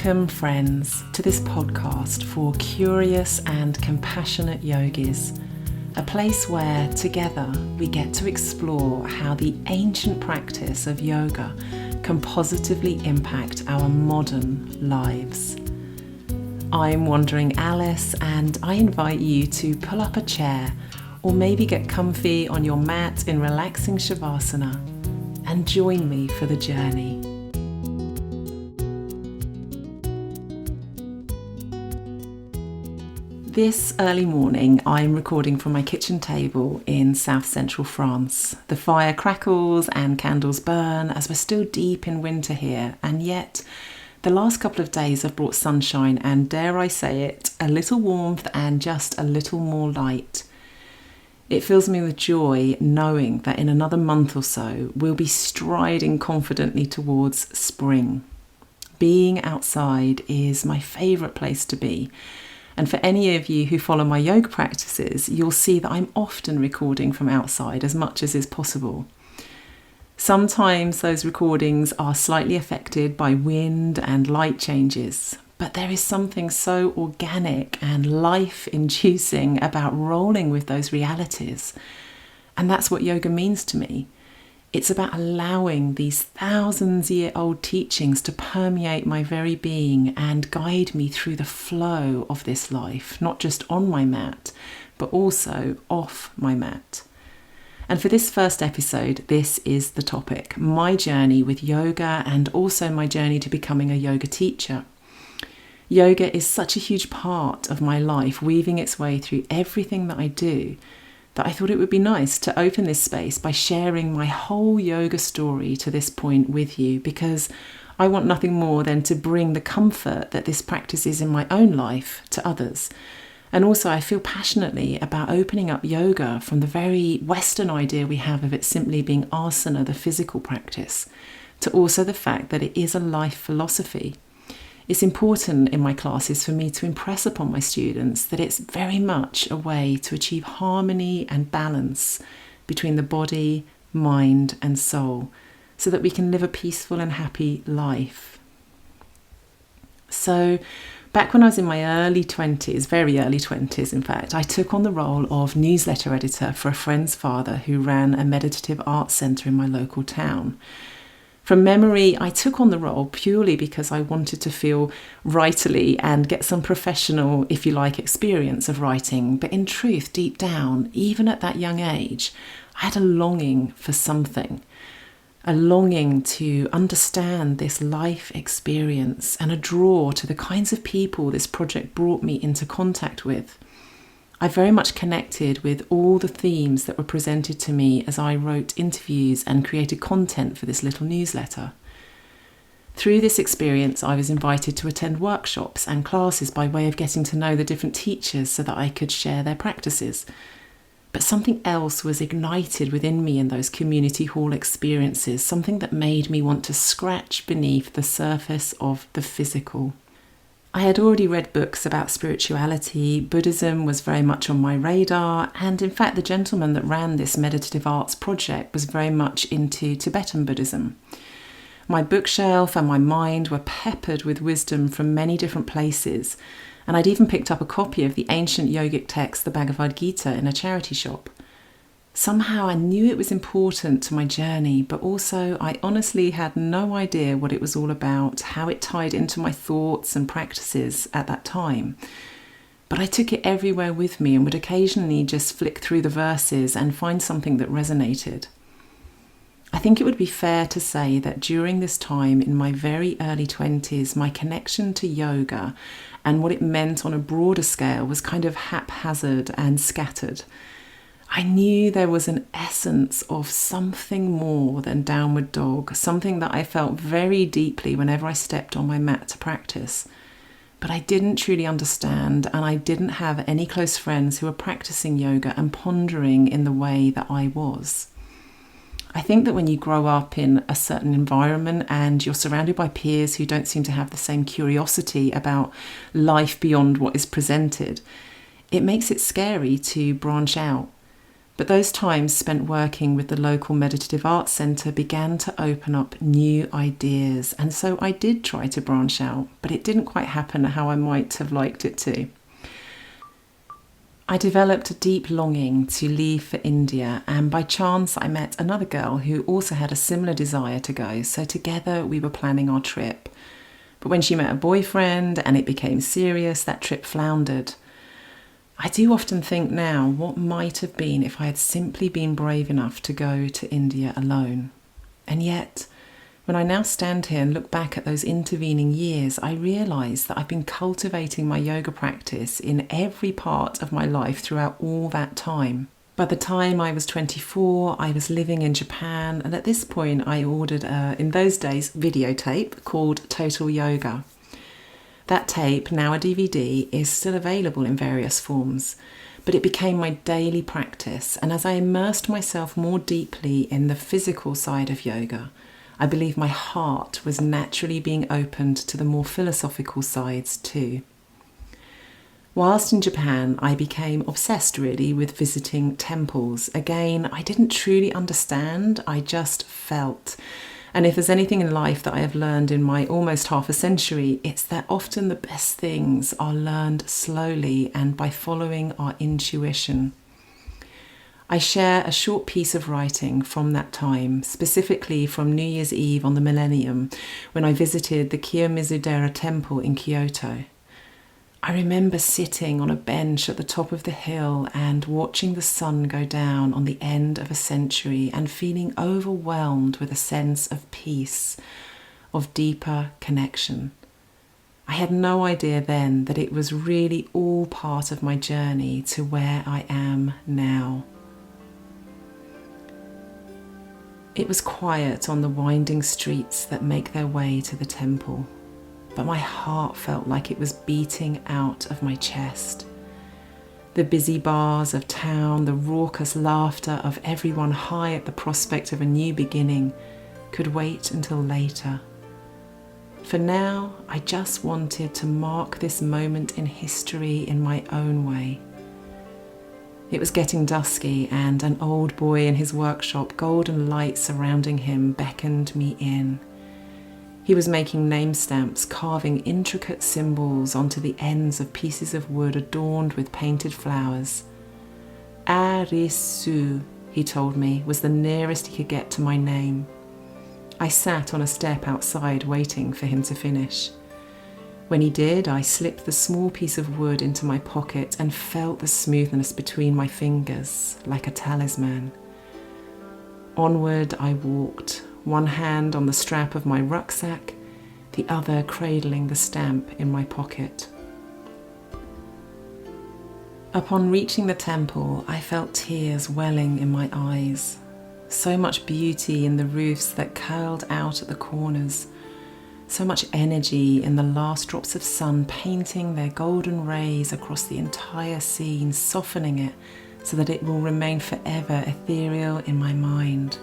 Welcome, friends, to this podcast for curious and compassionate yogis, a place where together we get to explore how the ancient practice of yoga can positively impact our modern lives. I'm Wandering Alice, and I invite you to pull up a chair or maybe get comfy on your mat in relaxing Shavasana and join me for the journey. This early morning, I'm recording from my kitchen table in south central France. The fire crackles and candles burn as we're still deep in winter here, and yet the last couple of days have brought sunshine and, dare I say it, a little warmth and just a little more light. It fills me with joy knowing that in another month or so, we'll be striding confidently towards spring. Being outside is my favourite place to be. And for any of you who follow my yoga practices, you'll see that I'm often recording from outside as much as is possible. Sometimes those recordings are slightly affected by wind and light changes, but there is something so organic and life-inducing about rolling with those realities. And that's what yoga means to me. It's about allowing these thousands-year-old teachings to permeate my very being and guide me through the flow of this life, not just on my mat, but also off my mat. And for this first episode, this is the topic: my journey with yoga and also my journey to becoming a yoga teacher. Yoga is such a huge part of my life, weaving its way through everything that I do, that I thought it would be nice to open this space by sharing my whole yoga story to this point with you, because I want nothing more than to bring the comfort that this practice is in my own life to others. And also I feel passionately about opening up yoga from the very Western idea we have of it simply being asana, the physical practice, to also the fact that it is a life philosophy. It's important in my classes for me to impress upon my students that it's very much a way to achieve harmony and balance between the body, mind and soul, so that we can live a peaceful and happy life. So back when I was in my early 20s, very early 20s in fact, I took on the role of newsletter editor for a friend's father who ran a meditative arts centre in my local town. From memory, I took on the role purely because I wanted to feel writerly and get some professional, if you like, experience of writing. But in truth, deep down, even at that young age, I had a longing for something. A longing to understand this life experience and a draw to the kinds of people this project brought me into contact with. I very much connected with all the themes that were presented to me as I wrote interviews and created content for this little newsletter. Through this experience, I was invited to attend workshops and classes by way of getting to know the different teachers so that I could share their practices. But something else was ignited within me in those community hall experiences, something that made me want to scratch beneath the surface of the physical. I had already read books about spirituality. Buddhism was very much on my radar, and in fact the gentleman that ran this meditative arts project was very much into Tibetan Buddhism. My bookshelf and my mind were peppered with wisdom from many different places, and I'd even picked up a copy of the ancient yogic text, the Bhagavad Gita, in a charity shop. Somehow I knew it was important to my journey, but also I honestly had no idea what it was all about, how it tied into my thoughts and practices at that time. But I took it everywhere with me and would occasionally just flick through the verses and find something that resonated. I think it would be fair to say that during this time in my very early 20s, my connection to yoga and what it meant on a broader scale was kind of haphazard and scattered. I knew there was an essence of something more than downward dog, something that I felt very deeply whenever I stepped on my mat to practice. But I didn't truly understand, and I didn't have any close friends who were practicing yoga and pondering in the way that I was. I think that when you grow up in a certain environment and you're surrounded by peers who don't seem to have the same curiosity about life beyond what is presented, it makes it scary to branch out. But those times spent working with the local meditative arts centre began to open up new ideas. And so I did try to branch out, but it didn't quite happen how I might have liked it to. I developed a deep longing to leave for India, and by chance I met another girl who also had a similar desire to go, so together we were planning our trip. But when she met a boyfriend and it became serious, that trip floundered. I do often think now, what might have been if I had simply been brave enough to go to India alone? And yet, when I now stand here and look back at those intervening years, I realise that I've been cultivating my yoga practice in every part of my life throughout all that time. By the time I was 24, I was living in Japan, and at this point I ordered in those days, videotape called Total Yoga. That tape, now a DVD, is still available in various forms, but it became my daily practice, and as I immersed myself more deeply in the physical side of yoga, I believe my heart was naturally being opened to the more philosophical sides too. Whilst in Japan, I became obsessed really with visiting temples. Again, I didn't truly understand, I just felt. And if there's anything in life that I have learned in my almost half a century, it's that often the best things are learned slowly and by following our intuition. I share a short piece of writing from that time, specifically from New Year's Eve on the millennium, when I visited the Kiyomizu-dera temple in Kyoto. I remember sitting on a bench at the top of the hill and watching the sun go down on the end of a century and feeling overwhelmed with a sense of peace, of deeper connection. I had no idea then that it was really all part of my journey to where I am now. It was quiet on the winding streets that make their way to the temple, but my heart felt like it was beating out of my chest. The busy bars of town, the raucous laughter of everyone high at the prospect of a new beginning could wait until later. For now, I just wanted to mark this moment in history in my own way. It was getting dusky, and an old boy in his workshop, golden light surrounding him, beckoned me in. He was making name stamps, carving intricate symbols onto the ends of pieces of wood adorned with painted flowers. Arisu, he told me, was the nearest he could get to my name. I sat on a step outside waiting for him to finish. When he did, I slipped the small piece of wood into my pocket and felt the smoothness between my fingers, like a talisman. Onward I walked, one hand on the strap of my rucksack, the other cradling the stamp in my pocket. Upon reaching the temple, I felt tears welling in my eyes. So much beauty in the roofs that curled out at the corners. So much energy in the last drops of sun painting their golden rays across the entire scene, softening it so that it will remain forever ethereal in my mind.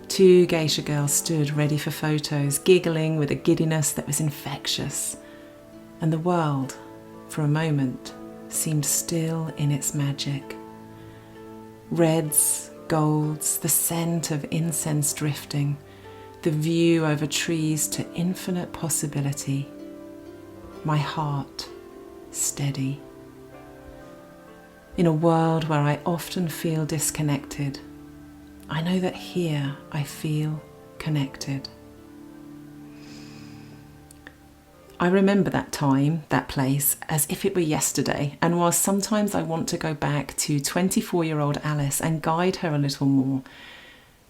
2 geisha girls stood ready for photos, giggling with a giddiness that was infectious. And the world, for a moment, seemed still in its magic. Reds, golds, the scent of incense drifting, the view over trees to infinite possibility. My heart steady. In a world where I often feel disconnected, I know that here I feel connected. I remember that time, that place, as if it were yesterday, and while sometimes I want to go back to 24-year-old Alice and guide her a little more,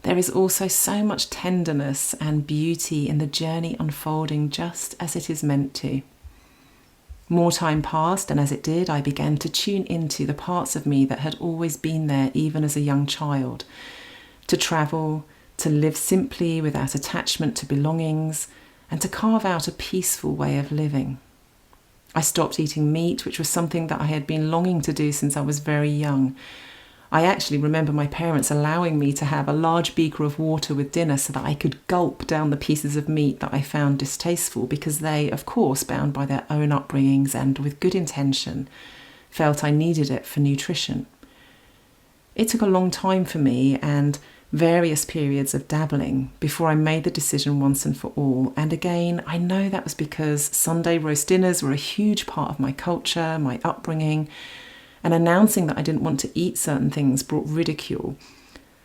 there is also so much tenderness and beauty in the journey unfolding just as it is meant to. More time passed, and as it did, I began to tune into the parts of me that had always been there even as a young child. To travel, to live simply without attachment to belongings, and to carve out a peaceful way of living. I stopped eating meat, which was something that I had been longing to do since I was very young. I actually remember my parents allowing me to have a large beaker of water with dinner so that I could gulp down the pieces of meat that I found distasteful, because they, of course, bound by their own upbringings and with good intention, felt I needed it for nutrition. It took a long time for me and various periods of dabbling before I made the decision once and for all. And again, I know that was because Sunday roast dinners were a huge part of my culture, my upbringing, and announcing that I didn't want to eat certain things brought ridicule.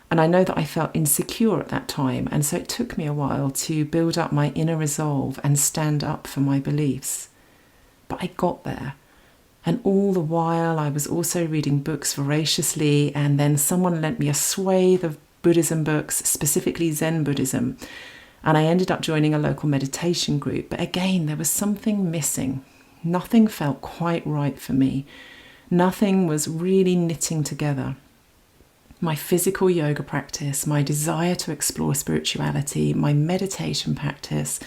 And I know that I felt insecure at that time, and so it took me a while to build up my inner resolve and stand up for my beliefs. But I got there. And all the while I was also reading books voraciously, and then someone lent me a swathe of Buddhism books, specifically Zen Buddhism, and I ended up joining a local meditation group. But again, there was something missing. Nothing felt quite right for me. Nothing was really knitting together. My physical yoga practice, my desire to explore spirituality, my meditation practice,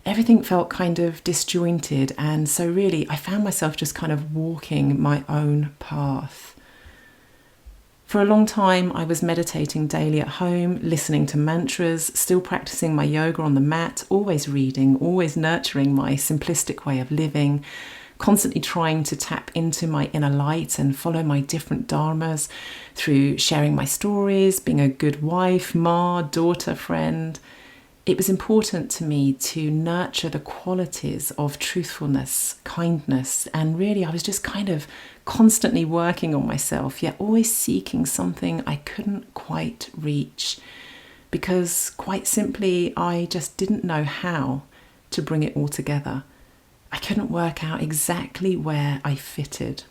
everything felt kind of disjointed, and so really I found myself just kind of walking my own path. For a long time I was meditating daily at home, listening to mantras, still practicing my yoga on the mat, always reading, always nurturing my simplistic way of living, constantly trying to tap into my inner light and follow my different dharmas through sharing my stories, being a good wife, ma, daughter, friend. It was important to me to nurture the qualities of truthfulness, kindness, and really I was just kind of constantly working on myself, yet always seeking something I couldn't quite reach, because quite simply I just didn't know how to bring it all together. I couldn't work out exactly where I fitted.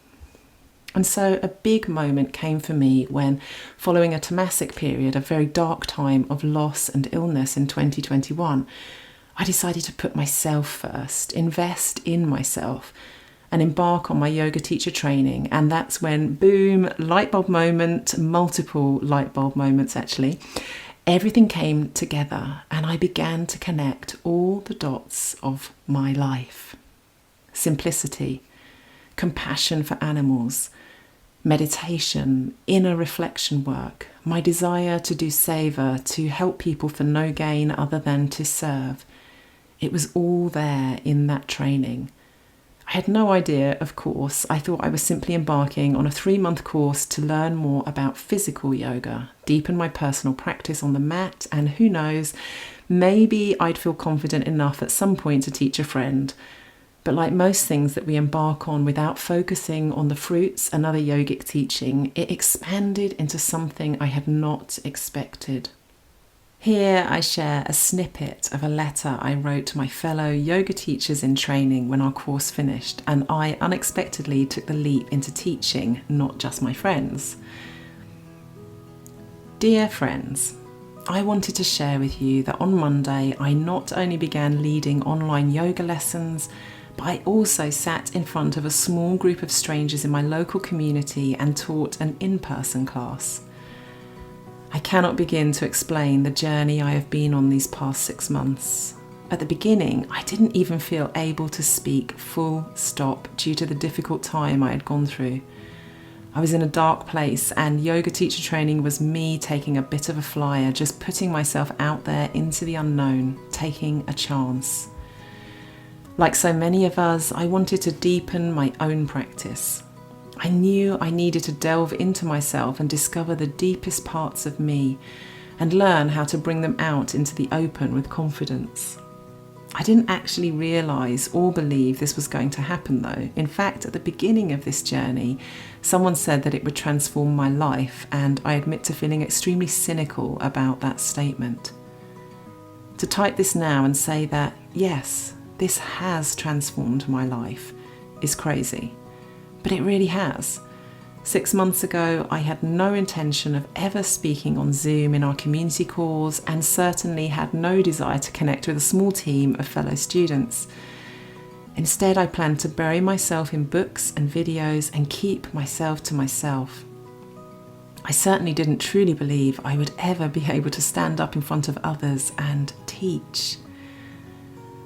And so a big moment came for me when, following a tamasic period, a very dark time of loss and illness in 2021, I decided to put myself first, invest in myself, and embark on my yoga teacher training. And that's when, boom, light bulb moment, multiple light bulb moments actually, everything came together and I began to connect all the dots of my life. Simplicity, compassion for animals, meditation, inner reflection work, my desire to do seva, to help people for no gain other than to serve. It was all there in that training. I had no idea, of course. I thought I was simply embarking on a 3-month course to learn more about physical yoga, deepen my personal practice on the mat, and who knows, maybe I'd feel confident enough at some point to teach a friend. But like most things that we embark on without focusing on the fruits and other yogic teaching, it expanded into something I had not expected. Here I share a snippet of a letter I wrote to my fellow yoga teachers in training when our course finished, and I unexpectedly took the leap into teaching, not just my friends. Dear friends, I wanted to share with you that on Monday I not only began leading online yoga lessons, but I also sat in front of a small group of strangers in my local community and taught an in-person class. I cannot begin to explain the journey I have been on these past 6 months. At the beginning, I didn't even feel able to speak full stop due to the difficult time I had gone through. I was in a dark place, and yoga teacher training was me taking a bit of a flyer, just putting myself out there into the unknown, taking a chance. Like so many of us, I wanted to deepen my own practice. I knew I needed to delve into myself and discover the deepest parts of me and learn how to bring them out into the open with confidence. I didn't actually realise or believe this was going to happen though. In fact, at the beginning of this journey, someone said that it would transform my life, and I admit to feeling extremely cynical about that statement. To type this now and say that, yes, this has transformed my life is crazy, but it really has. 6 months ago, I had no intention of ever speaking on Zoom in our community calls, and certainly had no desire to connect with a small team of fellow students. Instead, I planned to bury myself in books and videos and keep myself to myself. I certainly didn't truly believe I would ever be able to stand up in front of others and teach.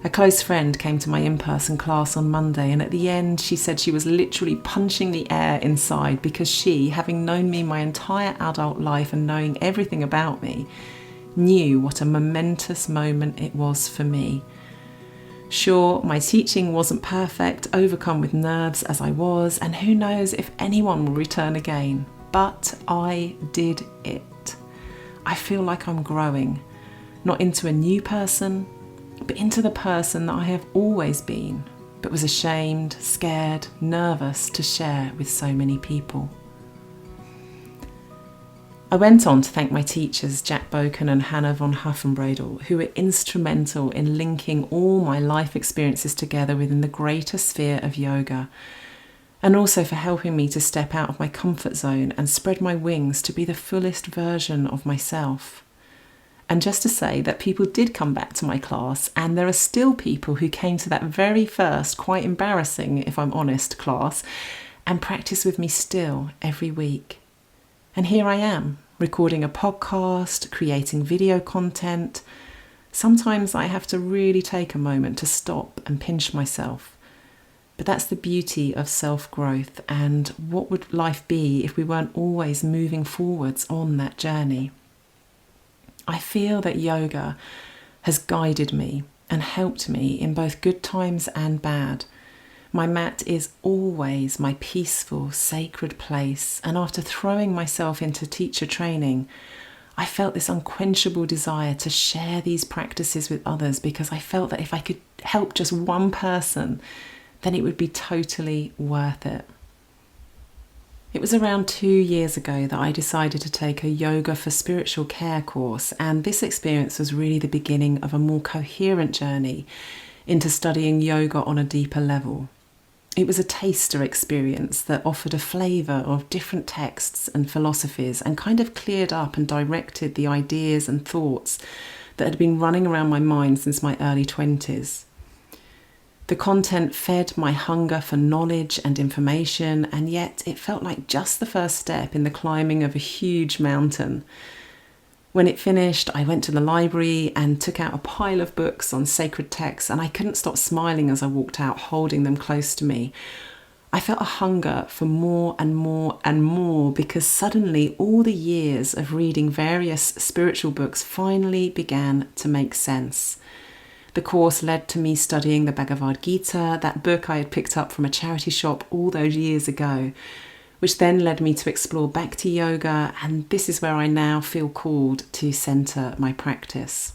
A close friend came to my in-person class on Monday, and at the end she said she was literally punching the air inside because she, having known me my entire adult life and knowing everything about me, knew what a momentous moment it was for me. Sure, my teaching wasn't perfect, overcome with nerves as I was, and who knows if anyone will return again. but I did it. I feel like I'm growing, not into a new person, but into the person that I have always been, but was ashamed, scared, nervous to share with so many people. I went on to thank my teachers, Jack Boken and Hannah von Huffenbredel, who were instrumental in linking all my life experiences together within the greater sphere of yoga, and also for helping me to step out of my comfort zone and spread my wings to be the fullest version of myself. And just to say that people did come back to my class, and there are still people who came to that very first, quite embarrassing, if I'm honest, class, and practice with me still every week. And here I am, recording a podcast, creating video content. Sometimes I have to really take a moment to stop and pinch myself. But that's the beauty of self-growth, and what would life be if we weren't always moving forwards on that journey? I feel that yoga has guided me and helped me in both good times and bad. My mat is always my peaceful, sacred place, and after throwing myself into teacher training, I felt this unquenchable desire to share these practices with others, because I felt that if I could help just one person, then it would be totally worth it. It was around 2 years ago that I decided to take a Yoga for Spiritual Care course, and this experience was really the beginning of a more coherent journey into studying yoga on a deeper level. It was a taster experience that offered a flavour of different texts and philosophies, and kind of cleared up and directed the ideas and thoughts that had been running around my mind since my early 20s. The content fed my hunger for knowledge and information, and yet it felt like just the first step in the climbing of a huge mountain. When it finished, I went to the library and took out a pile of books on sacred texts, and I couldn't stop smiling as I walked out, holding them close to me. I felt a hunger for more and more and more, because suddenly all the years of reading various spiritual books finally began to make sense. The course led to me studying the Bhagavad Gita, that book I had picked up from a charity shop all those years ago, which then led me to explore Bhakti Yoga, and this is where I now feel called to centre my practice.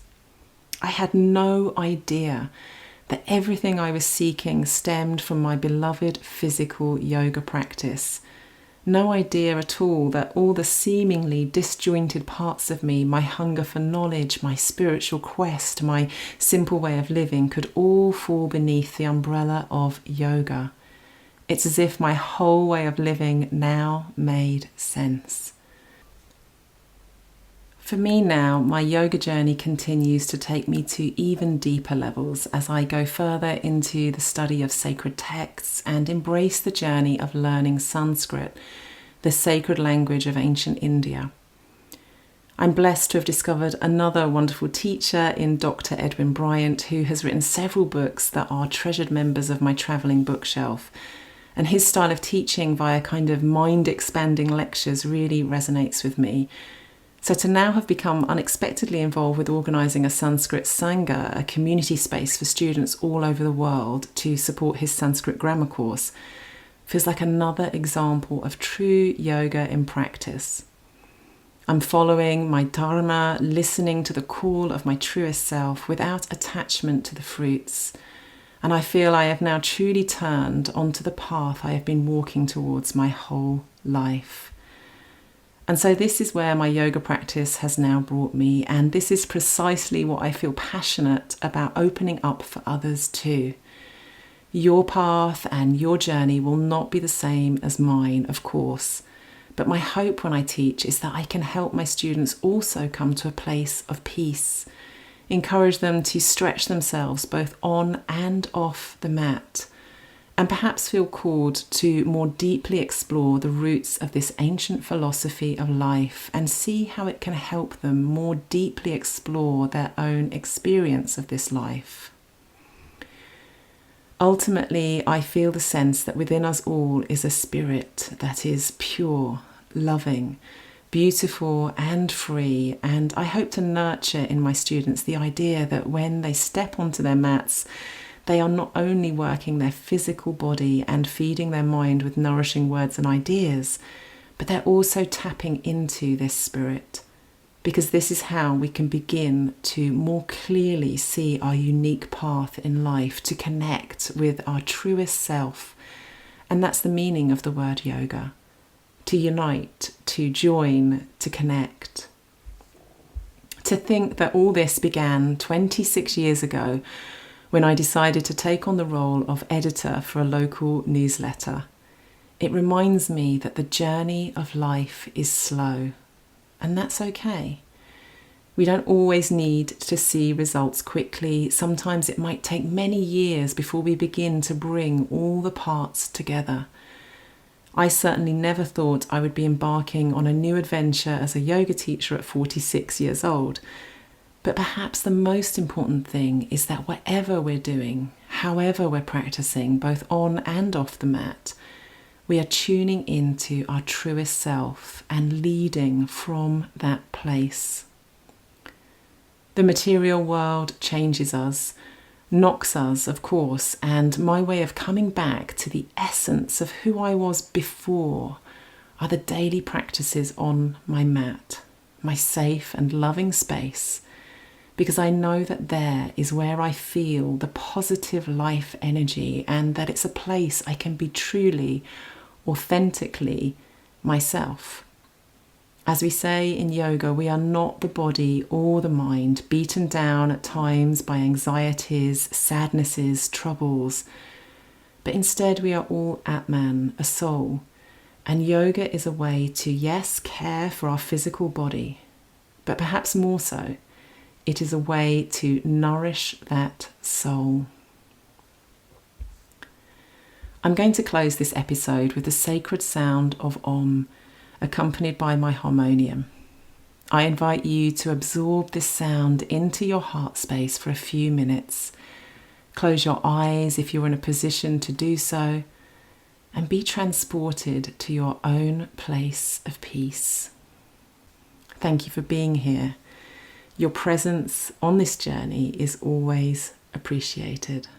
I had no idea that everything I was seeking stemmed from my beloved physical yoga practice. No idea at all that all the seemingly disjointed parts of me, my hunger for knowledge, my spiritual quest, my simple way of living, could all fall beneath the umbrella of yoga. It's as if my whole way of living now made sense. For me now, my yoga journey continues to take me to even deeper levels as I go further into the study of sacred texts and embrace the journey of learning Sanskrit, the sacred language of ancient India. I'm blessed to have discovered another wonderful teacher in Dr. Edwin Bryant, who has written several books that are treasured members of my travelling bookshelf. And his style of teaching via kind of mind-expanding lectures really resonates with me. So to now have become unexpectedly involved with organising a Sanskrit Sangha, a community space for students all over the world to support his Sanskrit grammar course, feels like another example of true yoga in practice. I'm following my dharma, listening to the call of my truest self without attachment to the fruits. And I feel I have now truly turned onto the path I have been walking towards my whole life. And so this is where my yoga practice has now brought me, and this is precisely what I feel passionate about opening up for others too. Your path and your journey will not be the same as mine, of course, but my hope when I teach is that I can help my students also come to a place of peace, encourage them to stretch themselves both on and off the mat, and perhaps feel called to more deeply explore the roots of this ancient philosophy of life and see how it can help them more deeply explore their own experience of this life. Ultimately, I feel the sense that within us all is a spirit that is pure, loving, beautiful and free, and I hope to nurture in my students the idea that when they step onto their mats, they are not only working their physical body and feeding their mind with nourishing words and ideas, but they're also tapping into this spirit, because this is how we can begin to more clearly see our unique path in life, to connect with our truest self. And that's the meaning of the word yoga: to unite, to join, to connect. To think that all this began 26 years ago when I decided to take on the role of editor for a local newsletter. It reminds me that the journey of life is slow, and that's okay. We don't always need to see results quickly. Sometimes it might take many years before we begin to bring all the parts together. I certainly never thought I would be embarking on a new adventure as a yoga teacher at 46 years old. But perhaps the most important thing is that whatever we're doing, however we're practicing, both on and off the mat, we are tuning into our truest self and leading from that place. The material world changes us, knocks us, of course, and my way of coming back to the essence of who I was before are the daily practices on my mat, my safe and loving space, because I know that there is where I feel the positive life energy, and that it's a place I can be truly, authentically myself. As we say in yoga, we are not the body or the mind, beaten down at times by anxieties, sadnesses, troubles, but instead we are all Atman, a soul, and yoga is a way to, yes, care for our physical body, but perhaps more so, it is a way to nourish that soul. I'm going to close this episode with the sacred sound of Om, accompanied by my harmonium. I invite you to absorb this sound into your heart space for a few minutes. Close your eyes if you're in a position to do so, and be transported to your own place of peace. Thank you for being here. Your presence on this journey is always appreciated.